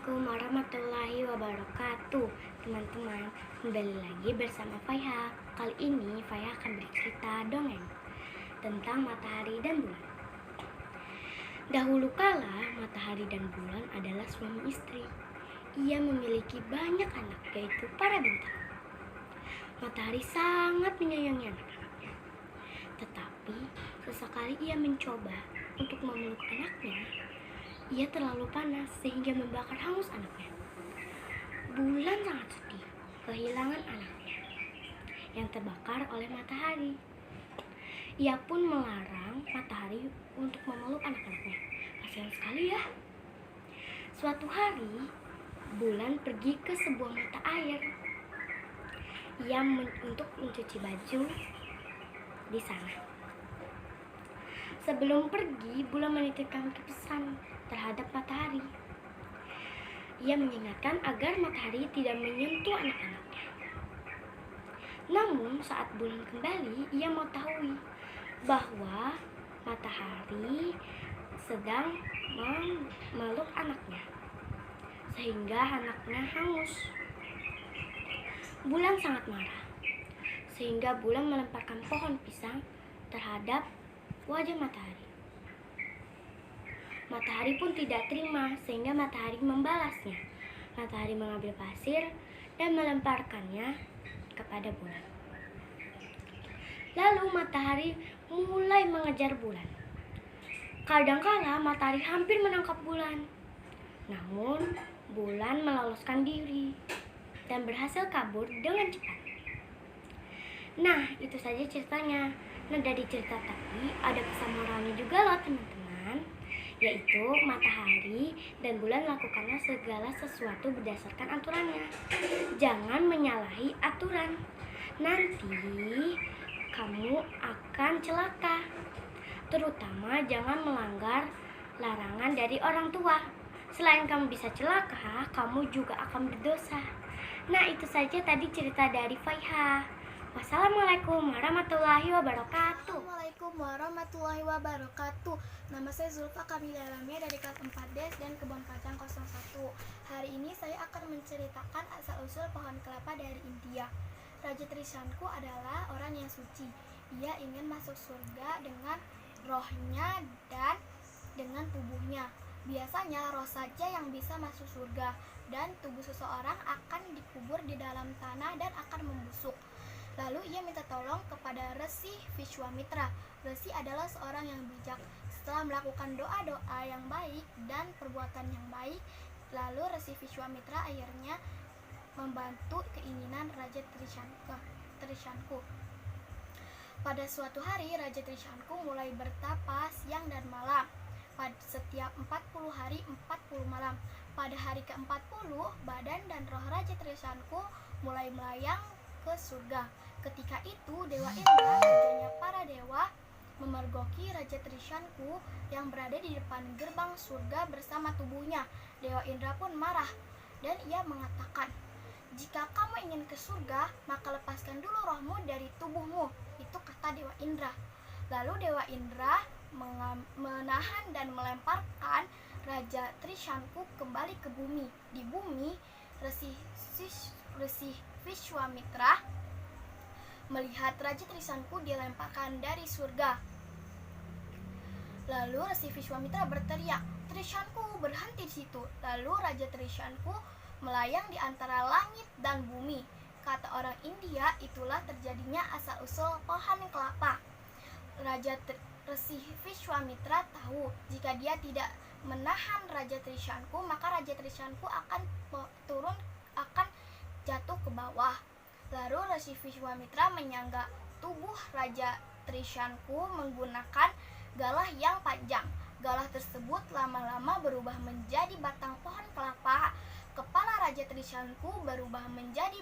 Assalamualaikum warahmatullahi wabarakatuh. Teman-teman, kembali lagi bersama Faiha. Kali ini Faiha akan bercerita dongeng tentang matahari dan bulan. Dahulu kala, matahari dan bulan adalah suami istri. Ia memiliki banyak anak, yaitu para bintang. Matahari sangat menyayangi anak-anaknya. Tetapi, sesekali ia mencoba untuk memeluk anaknya. Ia terlalu panas sehingga membakar hangus anaknya. Bulan sangat sedih kehilangan anaknya yang terbakar oleh matahari. Ia pun melarang matahari untuk memeluk anak-anaknya. Kasihan sekali ya. Suatu hari, bulan pergi ke sebuah mata air. Ia untuk mencuci baju di sana. Sebelum pergi, bulan menitipkan pesan terhadap matahari. Ia mengingatkan agar matahari tidak menyentuh anak-anaknya. Namun saat bulan kembali, ia mengetahui bahwa matahari sedang memeluk anaknya, sehingga anaknya hangus. Bulan sangat marah, sehingga bulan melemparkan pohon pisang terhadap wajah matahari. Matahari pun tidak terima, sehingga matahari membalasnya. Matahari mengambil pasir dan melemparkannya kepada bulan. Lalu matahari mulai mengejar bulan. Kadangkala matahari hampir menangkap bulan. Namun bulan meloloskan diri dan berhasil kabur dengan cepat. Nah, itu saja ceritanya. Nah, dari cerita tadi ada pesan moralnya juga loh teman-teman, yaitu matahari dan bulan lakukanlah segala sesuatu berdasarkan aturannya. Jangan menyalahi aturan. Nanti kamu akan celaka. Terutama jangan melanggar larangan dari orang tua. Selain kamu bisa celaka, kamu juga akan berdosa. Nah, itu saja tadi cerita dari Faiha. Wassalamualaikum warahmatullahi wabarakatuh. Assalamualaikum warahmatullahi wabarakatuh. Nama saya Zulfa Kamila Lamia dari kelas 4D dan Kebun Kacang 01. Hari ini saya akan menceritakan asal-usul pohon kelapa dari India. Raja Trishanku adalah orang yang suci. Ia ingin masuk surga dengan rohnya dan dengan tubuhnya. Biasanya roh saja yang bisa masuk surga, dan tubuh seseorang akan dikubur di dalam tanah dan akan membusuk. Lalu ia minta tolong kepada Resi Vishwamitra. Resi adalah seorang yang bijak. Setelah melakukan doa-doa yang baik dan perbuatan yang baik, lalu Resi Vishwamitra akhirnya membantu keinginan Raja Trishanku. Pada suatu hari, Raja Trishanku mulai bertapa siang dan malam. Pada setiap 40 hari 40 malam. Pada hari ke-40, badan dan roh Raja Trishanku mulai melayang ke surga. Ketika itu Dewa Indra, rajanya para dewa, memergoki Raja Trishanku yang berada di depan gerbang surga bersama tubuhnya. Dewa Indra pun marah dan ia mengatakan, "Jika kamu ingin ke surga, maka lepaskan dulu rohmu dari tubuhmu." Itu kata Dewa Indra. Lalu Dewa Indra menahan dan melemparkan Raja Trishanku kembali ke bumi. Di bumi, Resi Vishwamitra melihat Raja Trishanku dilemparkan dari surga. Lalu Resi Vishwamitra berteriak, "Trishanku, berhenti di situ." Lalu Raja Trishanku melayang di antara langit dan bumi. Kata orang India, itulah terjadinya asal-usul pohon kelapa. Resi Vishwamitra tahu jika dia tidak menahan Raja Trishanku, maka Raja Trishanku akan jatuh ke bawah. Lalu Resi Vishwamitra menyangga tubuh Raja Trishanku menggunakan galah yang panjang. Galah tersebut lama-lama berubah menjadi batang pohon kelapa. Kepala Raja Trishanku berubah menjadi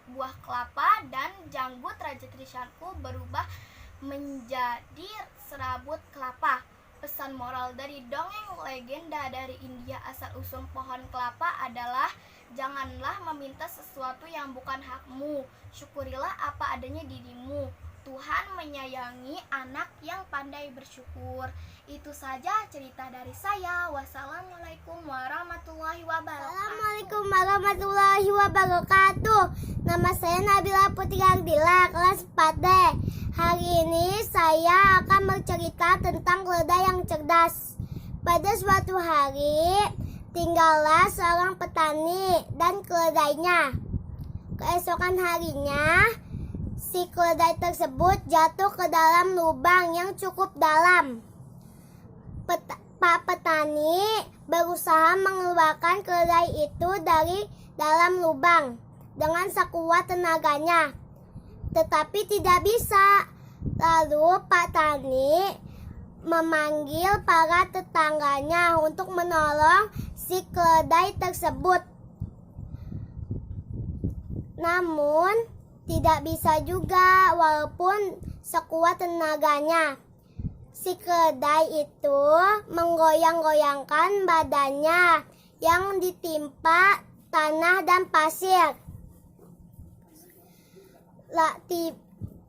buah kelapa dan janggut Raja Trishanku berubah menjadi serabut kelapa. Pesan moral dari dongeng legenda dari India asal-usul pohon kelapa adalah janganlah meminta sesuatu yang bukan hakmu. Syukurilah apa adanya dirimu. Tuhan menyayangi anak yang pandai bersyukur. Itu saja cerita dari saya. Wassalamualaikum warahmatullahi wabarakatuh. Assalamualaikum warahmatullahi wabarakatuh. Nama saya Nabila Putri Ardila, kelas 4D. Hari ini saya akan bercerita tentang keledai yang cerdas. Pada suatu hari, tinggallah seorang petani dan keledainya. Keesokan harinya, si keledai tersebut jatuh ke dalam lubang yang cukup dalam. Pak petani berusaha mengeluarkan keledai itu dari dalam lubang dengan sekuat tenaganya, tetapi tidak bisa. Lalu Pak Tani memanggil para tetangganya untuk menolong si keledai tersebut. Namun tidak bisa juga walaupun sekuat tenaganya. Si keledai itu menggoyang-goyangkan badannya yang ditimpa tanah dan pasir.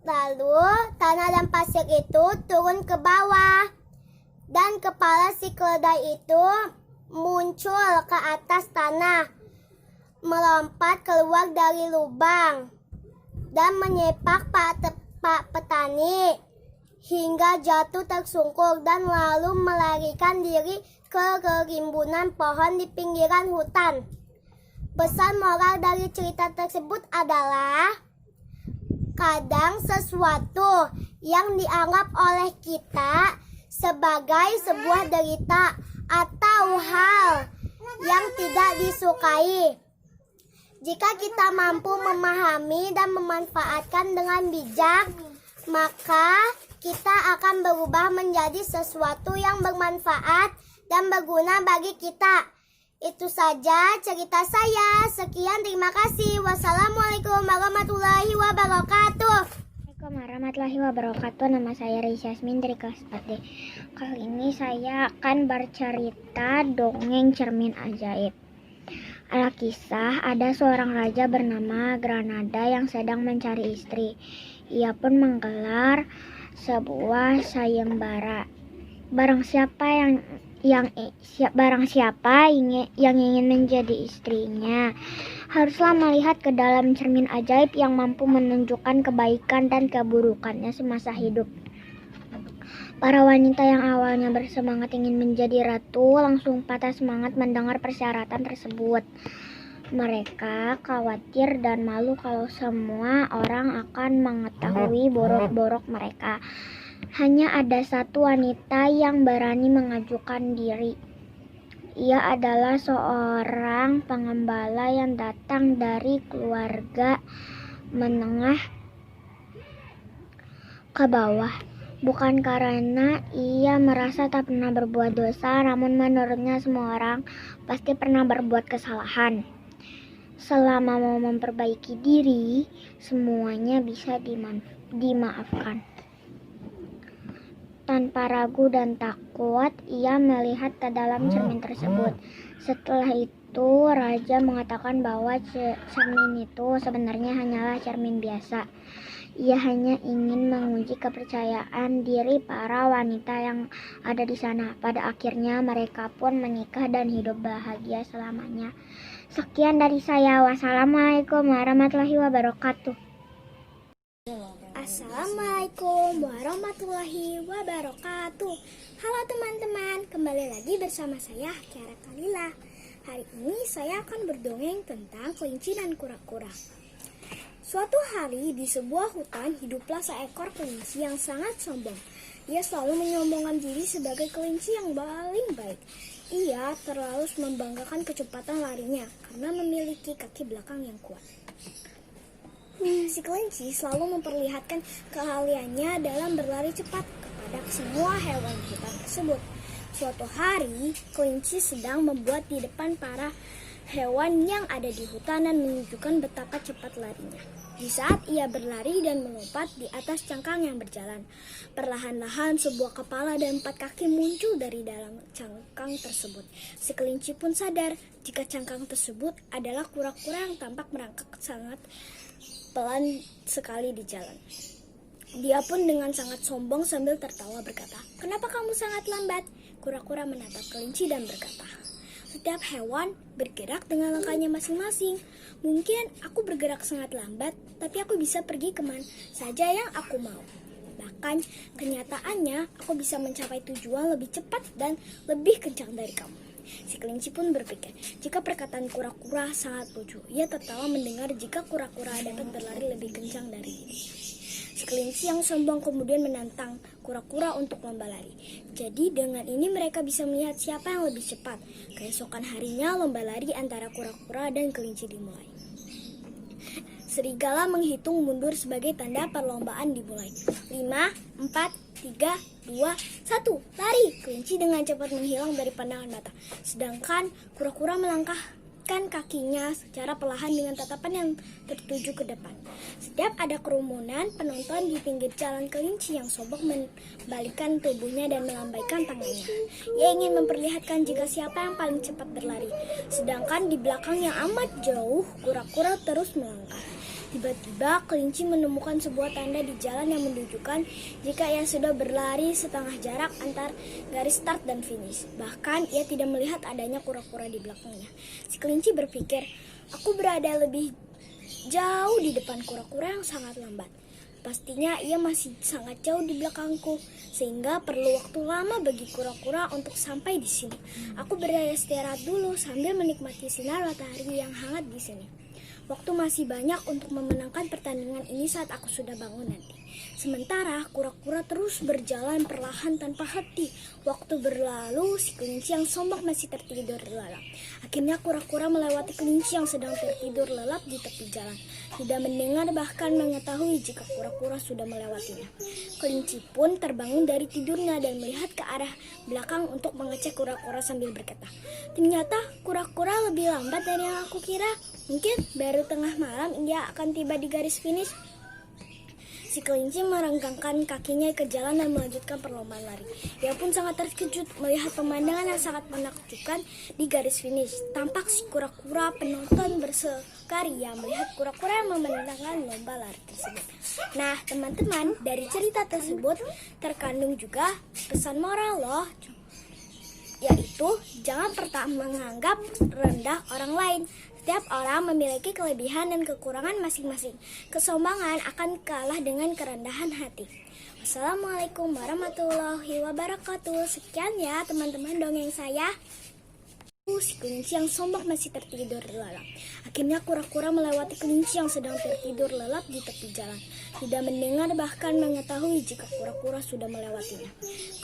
Lalu tanah dan pasir itu turun ke bawah dan kepala si keledai itu muncul ke atas tanah, melompat keluar dari lubang dan menyepak Pak petani hingga jatuh tersungkur dan lalu melarikan diri ke rimbunan pohon di pinggiran hutan. Pesan moral dari cerita tersebut adalah kadang sesuatu yang dianggap oleh kita sebagai sebuah derita atau hal yang tidak disukai, jika kita mampu memahami dan memanfaatkan dengan bijak, maka kita akan berubah menjadi sesuatu yang bermanfaat dan berguna bagi kita. Itu saja cerita saya. Sekian, terima kasih. Wassalamualaikum warahmatullahi wabarakatuh. Assalamualaikum warahmatullahi wabarakatuh. Nama saya Risha Yasmin dari kelas 4D. Kali ini saya akan bercerita dongeng cermin ajaib. Alkisah, ada seorang raja bernama Granada yang sedang mencari istri. Ia pun menggelar sebuah sayembara. Barang siapa yang ingin menjadi istrinya haruslah melihat ke dalam cermin ajaib yang mampu menunjukkan kebaikan dan keburukannya semasa hidup. Para wanita yang awalnya bersemangat ingin menjadi ratu langsung patah semangat mendengar persyaratan tersebut. Mereka khawatir dan malu kalau semua orang akan mengetahui borok-borok mereka. Hanya ada satu wanita yang berani mengajukan diri. Ia adalah seorang pengembala yang datang dari keluarga menengah ke bawah. Bukan karena ia merasa tak pernah berbuat dosa, namun menurutnya semua orang pasti pernah berbuat kesalahan. Selama mau memperbaiki diri, semuanya bisa dimaafkan. Tanpa ragu dan takut, ia melihat ke dalam cermin tersebut. Setelah itu, raja mengatakan bahwa cermin itu sebenarnya hanyalah cermin biasa. Ia hanya ingin menguji kepercayaan diri para wanita yang ada di sana. Pada akhirnya, mereka pun menikah dan hidup bahagia selamanya. Sekian dari saya. Wassalamualaikum warahmatullahi wabarakatuh. Assalamualaikum warahmatullahi wabarakatuh. Halo teman-teman, kembali lagi bersama saya Kiara Kalila. Hari ini saya akan berdongeng tentang kelinci dan kura-kura. Suatu hari di sebuah hutan hiduplah seekor kelinci yang sangat sombong. Ia selalu menyombongkan diri sebagai kelinci yang paling baik. Ia terlalu membanggakan kecepatan larinya karena memiliki kaki belakang yang kuat. Si kelinci selalu memperlihatkan keahliannya dalam berlari cepat kepada semua hewan di hutan tersebut. Suatu hari, kelinci sedang membuat di depan para hewan yang ada di hutan dan menunjukkan betapa cepat larinya. Di saat ia berlari dan melompat di atas cangkang yang berjalan, perlahan-lahan sebuah kepala dan 4 kaki muncul dari dalam cangkang tersebut. Si kelinci pun sadar jika cangkang tersebut adalah kura-kura yang tampak merangkak sangat pelan sekali di jalan. Dia pun dengan sangat sombong sambil tertawa berkata, "Kenapa kamu sangat lambat?" Kura-kura menatap kelinci dan berkata, "Setiap hewan bergerak dengan langkahnya masing-masing. Mungkin aku bergerak sangat lambat, tapi aku bisa pergi kemana saja yang aku mau. Bahkan kenyataannya aku bisa mencapai tujuan lebih cepat dan lebih kencang dari kamu." Si kelinci pun berpikir, jika perkataan kura-kura sangat lucu. Ia tertawa mendengar jika kura-kura dapat berlari lebih kencang dari ini. Si kelinci yang sombong kemudian menantang kura-kura untuk lomba lari. Jadi dengan ini mereka bisa melihat siapa yang lebih cepat. Keesokan harinya lomba lari antara kura-kura dan kelinci dimulai. Serigala menghitung mundur sebagai tanda perlombaan dimulai. 5, 4, 3, 2, 1, lari! Kelinci dengan cepat menghilang dari pandangan mata. Sedangkan kura-kura melangkahkan kakinya secara perlahan dengan tatapan yang tertuju ke depan. Setiap ada kerumunan penonton di pinggir jalan, kelinci yang sombong membalikkan tubuhnya dan melambaikan tangannya. Ia ingin memperlihatkan jika siapa yang paling cepat berlari. Sedangkan di belakang yang amat jauh, kura-kura terus melangkah. Tiba-tiba kelinci menemukan sebuah tanda di jalan yang menunjukkan jika ia sudah berlari setengah jarak antar garis start dan finish. Bahkan ia tidak melihat adanya kura-kura di belakangnya. Si kelinci berpikir, aku berada lebih jauh di depan kura-kura yang sangat lambat. Pastinya ia masih sangat jauh di belakangku, sehingga perlu waktu lama bagi kura-kura untuk sampai di sini. Aku beristirahat dulu sambil menikmati sinar matahari yang hangat di sini. Waktu masih banyak untuk memenangkan pertandingan ini saat aku sudah bangun nanti. Sementara kura-kura terus berjalan perlahan tanpa henti. Waktu berlalu, si kelinci yang sombong masih tertidur lelap. Akhirnya kura-kura melewati kelinci yang sedang tertidur lelap di tepi jalan. Tidak mendengar bahkan mengetahui jika kura-kura sudah melewatinya. Kelinci pun terbangun dari tidurnya dan melihat ke arah belakang untuk mengecek kura-kura sambil berkata, "Ternyata kura-kura lebih lambat dari yang aku kira. Mungkin baru tengah malam dia akan tiba di garis finish." Si kelinci merenggangkan kakinya ke jalan dan melanjutkan perlombaan lari. Ia pun sangat terkejut melihat pemandangan yang sangat menakjubkan di garis finish. Tampak si kura-kura penonton bersukaria melihat kura-kura yang memenangkan lomba lari tersebut. Nah, teman-teman, dari cerita tersebut terkandung juga pesan moral loh, yaitu jangan pernah menganggap rendah orang lain. Setiap orang memiliki kelebihan dan kekurangan masing-masing. Kesombongan akan kalah dengan kerendahan hati. Wassalamualaikum warahmatullahi wabarakatuh. Sekian ya teman-teman dongeng saya. Si kelinci yang sombong masih tertidur lelap. Akhirnya kura-kura melewati kelinci yang sedang tertidur lelap di tepi jalan. Tidak mendengar bahkan mengetahui jika kura-kura sudah melewatinya.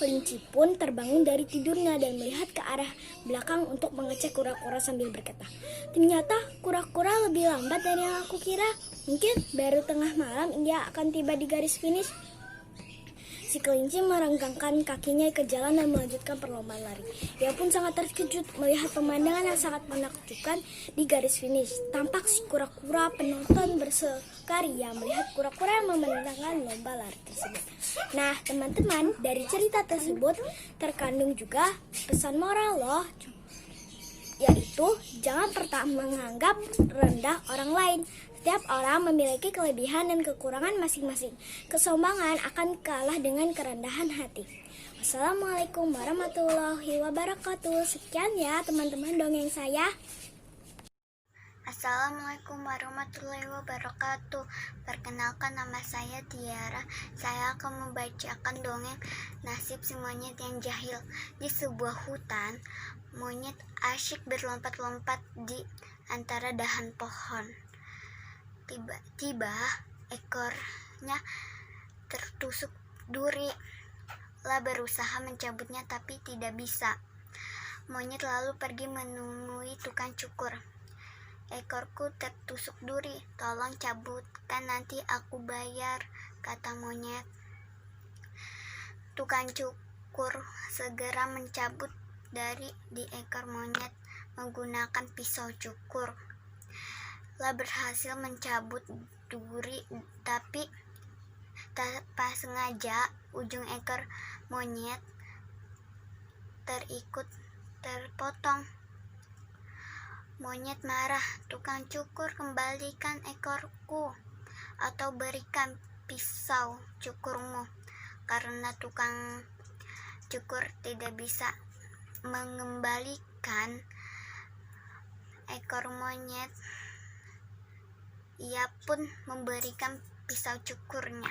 Kelinci pun terbangun dari tidurnya dan melihat ke arah belakang untuk mengecek kura-kura sambil berkata, "Ternyata kura-kura lebih lambat dari yang aku kira. Mungkin baru tengah malam dia akan tiba di garis finish." Si kelinci merenggangkan kakinya ke jalan dan melanjutkan perlombaan lari. Ia pun sangat terkejut melihat pemandangan yang sangat menakjubkan di garis finish. Tampak si kura-kura penonton bersukaria melihat kura-kura yang memenangkan lomba lari tersebut. Nah, teman-teman, dari cerita tersebut terkandung juga pesan moral loh, yaitu jangan pernah menganggap rendah orang lain. Setiap orang memiliki kelebihan dan kekurangan masing-masing. Kesombongan akan kalah dengan kerendahan hati. Wassalamualaikum warahmatullahi wabarakatuh. Sekian ya teman-teman dongeng saya. Assalamualaikum warahmatullahi wabarakatuh. Perkenalkan, nama saya Tiara. Saya akan membacakan dongeng Nasib si Monyet yang Jahil. Di sebuah hutan, monyet asyik berlompat-lompat di antara dahan pohon. Tiba-tiba ekornya tertusuk duri. Lah berusaha mencabutnya tapi tidak bisa. Monyet lalu pergi menemui tukang cukur. "Ekorku tertusuk duri, tolong cabutkan nanti aku bayar," kata monyet. Tukang cukur segera mencabut dari di ekor monyet menggunakan pisau cukur. Lah berhasil mencabut duri, tapi tanpa sengaja ujung ekor monyet terpotong. Monyet marah, "Tukang cukur, kembalikan ekorku atau berikan pisau cukurmu, karena tukang cukur tidak bisa mengembalikan ekor monyet. Ia pun memberikan pisau cukurnya.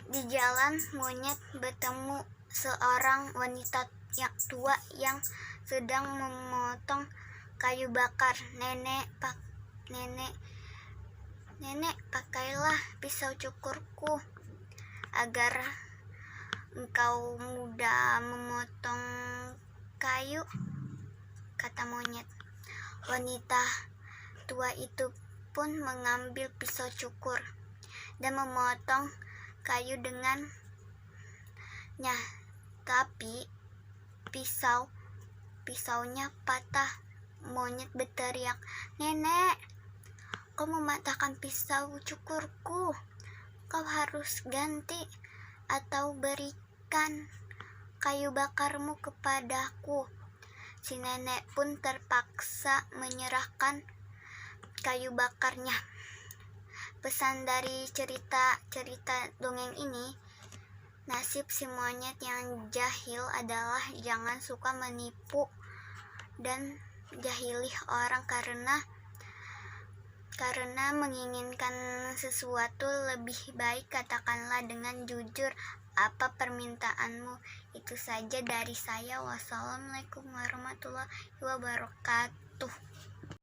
Di jalan, monyet bertemu seorang wanita yang tua yang sedang memotong kayu bakar. Nenek, pakailah pisau cukurku agar engkau mudah memotong kayu, kata monyet. Wanita tua itu pun mengambil pisau cukur dan memotong kayu dengannya. Tapi pisaunya patah. Monyet berteriak, "Nenek, kau mematahkan pisau cukurku. Kau harus ganti atau berikan kayu bakarmu kepadaku." Si nenek pun terpaksa menyerahkan kayu bakarnya. Pesan dari cerita dongeng ini, nasib si monyet yang jahil adalah jangan suka menipu dan jahili orang karena menginginkan sesuatu lebih baik. Katakanlah dengan jujur apa permintaanmu. Itu saja dari saya. Wassalamualaikum warahmatullahi wabarakatuh.